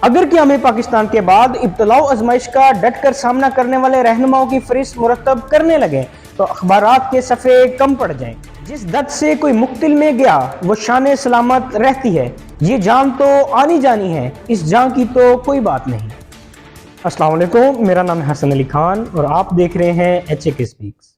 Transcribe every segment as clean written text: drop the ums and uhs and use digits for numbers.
اگر قیام پاکستان کے بعد ابتلاء و آزمائش کا ڈٹ کر سامنا کرنے والے رہنماؤں کی فہرست مرتب کرنے لگیں تو اخبارات کے صفحے کم پڑ جائیں۔ جس دت سے کوئی مقتل میں گیا وہ شان سلامت رہتی ہے، یہ جان تو آنی جانی ہے، اس جان کی تو کوئی بات نہیں۔ السلام علیکم، میرا نام ہے حسن علی خان اور آپ دیکھ رہے ہیں ایچ اے کے سپیکس۔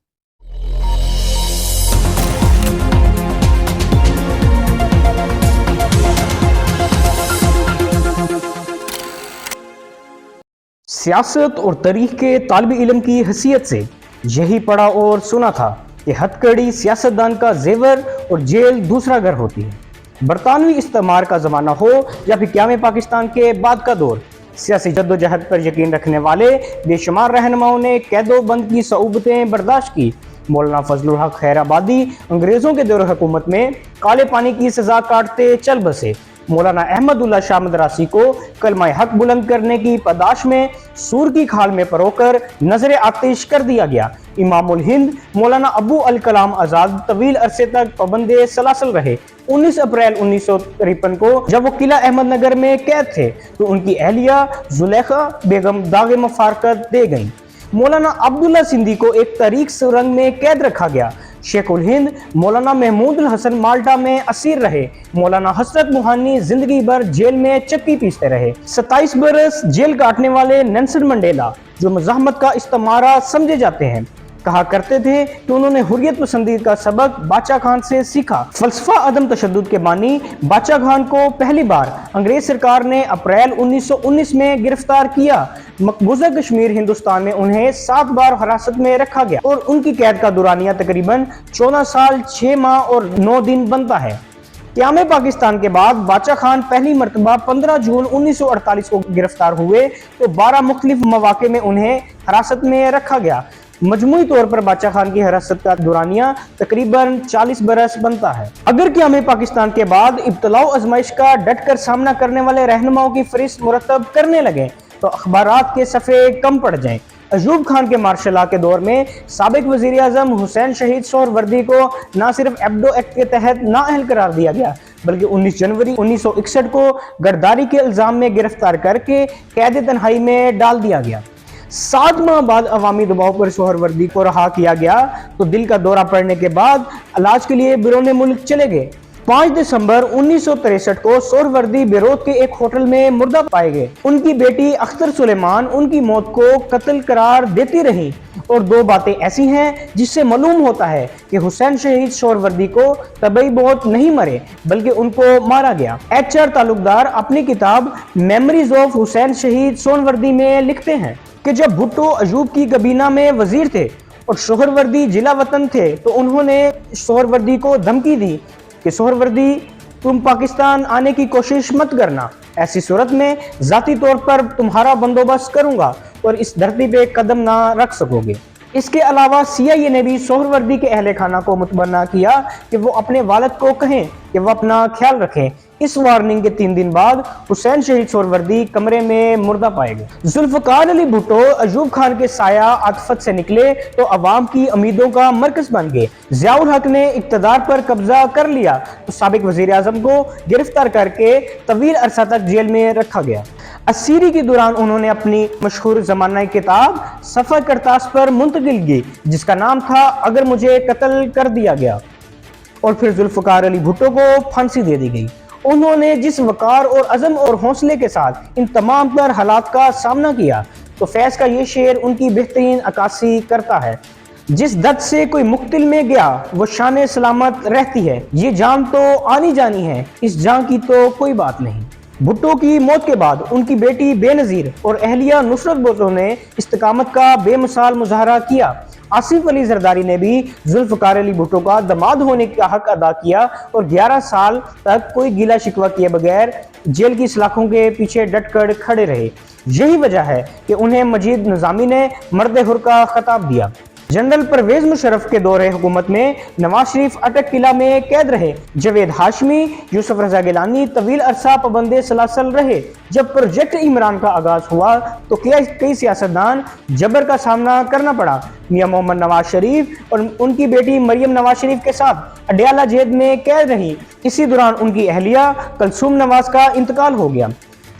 سیاست اور تاریخ کے طالب علم کی حیثیت سے یہی پڑھا اور سنا تھا کہ ہتھ کڑی سیاستدان کا زیور اور جیل دوسرا گھر ہوتی ہے۔ برطانوی استعمار کا زمانہ ہو یا پھر قیام پاکستان کے بعد کا دور، سیاسی جدوجہد پر یقین رکھنے والے بے شمار رہنماؤں نے قید و بند کی صعوبتیں برداشت کی۔ مولانا فضل الحق خیر آبادی انگریزوں کے دور حکومت میں کالے پانی کی سزا کاٹتے چل بسے۔ مولانا احمد اللہ شاہ مدراسی کو کلمہ حق بلند کرنے کی پاداش میں سور کی کھال میں پرو کر نظر آتش کر دیا گیا۔ امام الہند مولانا ابو الکلام آزاد طویل عرصے تک پابند سلاسل رہے۔ 19 اپریل 1953 کو جب وہ قلعہ احمد نگر میں قید تھے تو ان کی اہلیہ زلیخا بیگم داغ مفارقت دے گئیں۔ مولانا عبداللہ سندھی کو ایک تاریخ سرنگ میں قید رکھا گیا۔ شیخ الہند مولانا محمود الحسن مالٹا میں اسیر رہے۔ مولانا حسرت موہانی زندگی بھر جیل میں چکی پیستے رہے۔ 27 برس جیل کاٹنے والے نیلسن منڈیلا جو مزاحمت کا استعمارہ سمجھے جاتے ہیں، کہا کرتے تھے کہ انہوں نے حریت پسندی کا سبق باچا خان سے سیکھا۔ فلسفہ عدم تشدد کے بانی باچا خان کو پہلی بار انگریز سرکار نے اپریل 1919 میں گرفتار کیا۔ مقبوضہ کشمیر ہندوستان میں انہیں 7 بار حراست میں رکھا گیا اور ان کی قید کا دورانیہ تقریباً 14 سال 6 ماہ اور 9 دن بنتا ہے۔ قیام پاکستان کے بعد باچا خان پہلی مرتبہ 15 جون 1948 کو گرفتار ہوئے تو 12 مختلف مواقع میں انہیں حراست میں رکھا گیا۔ مجموعی طور پر باچا خان کی حراست کا دورانیہ تقریباً 40 برس بنتا ہے۔ اگر قیام پاکستان کے بعد ابتلاء و آزمائش کا ڈٹ کر سامنا کرنے والے رہنماؤں کی فہرست مرتب کرنے لگیں تو اخبارات کے صفحے کم پڑ جائیں۔ ایوب خان کے مارشل لا کے دور میں سابق وزیر اعظم حسین شہید سہروردی کو نہ صرف ایبڈو ایکٹ کے تحت نااہل قرار دیا گیا بلکہ 19 جنوری 1961 کو غداری کے الزام میں گرفتار کر کے قید تنہائی میں ڈال دیا گیا۔ 7 ماہ بعد عوامی دباؤ پر سہروردی کو رہا کیا گیا تو دل کا دورہ پڑنے کے بعد علاج کے لیے بیرون ملک چلے گئے۔ 5 دسمبر 1963 کو سہروردی بیروت کے ایک ہوٹل میں مردہ پائے گئے۔ ان کی بیٹی اختر سلیمان ان کی موت کو قتل قرار دیتی رہی اور 2 باتیں ایسی ہیں جس سے معلوم ہوتا ہے کہ حسین شہید سہروردی کو طبعی موت نہیں مرے بلکہ ان کو مارا گیا۔ HR تعلقدار اپنی کتاب میموریز آف حسین شہید سہروردی میں لکھتے ہیں کہ جب بھٹو ایوب کی کابینہ میں وزیر تھے اور سہروردی جلا وطن تھے تو انہوں نے سہروردی کو دھمکی دی کہ سہروردی تم پاکستان آنے کی کوشش مت کرنا، ایسی صورت میں ذاتی طور پر تمہارا بندوبست کروں گا اور اس دھرتی پہ قدم نہ رکھ سکو گے۔ اس کے علاوہ CIA نے بھی سہروردی کے اہل خانہ کو متبنہ کیا کہ وہ اپنے والد کو کہیں کہ وہ اپنا خیال رکھیں۔ اس وارننگ کے 3 دن بعد حسین شہید سہروردی کمرے میں مردہ پائے گئے۔ ذوالفقار علی بھٹو ایوب خان کے سایہ عاطفت سے نکلے تو عوام کی امیدوں کا مرکز بن گئے۔ ضیاء الحق نے اقتدار پر قبضہ کر لیا تو سابق وزیر اعظم کو گرفتار کر کے طویل عرصہ تک جیل میں رکھا گیا۔ اسیری کے دوران انہوں نے اپنی مشہور زمانہ کتاب صفحہ کرتاس پر منتقل کی جس کا نام تھا اگر مجھے قتل کر دیا گیا، اور پھر ذوالفقار علی بھٹو کو پھانسی دے دی گئی۔ انہوں نے جس وقار اور عزم اور حوصلے کے ساتھ ان تمام تر حالات کا سامنا کیا تو فیض کا یہ شعر ان کی بہترین عکاسی کرتا ہے۔ جس دت سے کوئی مقتل میں گیا وہ شان سلامت رہتی ہے، یہ جان تو آنی جانی ہے، اس جان کی تو کوئی بات نہیں۔ بھٹو کی موت کے بعد ان کی بیٹی بے نظیر اور اہلیہ نصرت بھٹو نے استقامت کا بے مثال مظاہرہ کیا۔ آصف علی زرداری نے بھی ذوالفقار علی بھٹو کا داماد ہونے کا حق ادا کیا اور 11 سال تک کوئی گیلہ شکوہ کیے بغیر جیل کی سلاخوں کے پیچھے ڈٹ کر کھڑے رہے۔ یہی وجہ ہے کہ انہیں مجید نظامی نے مرد حر کا خطاب دیا۔ جنرل پرویز مشرف کے دور حکومت میں نواز شریف اٹک قلعہ میں قید رہے۔ جاوید ہاشمی، یوسف رضا گیلانی طویل عرصہ پابند سلاسل رہے۔ جب پروجیکٹ عمران کا آغاز ہوا تو کئی سیاستدان جبر کا سامنا کرنا پڑا۔ میاں محمد نواز شریف اور ان کی بیٹی مریم نواز شریف کے ساتھ اڈیالہ جیل میں قید رہی۔ اسی دوران ان کی اہلیہ کلثوم نواز کا انتقال ہو گیا۔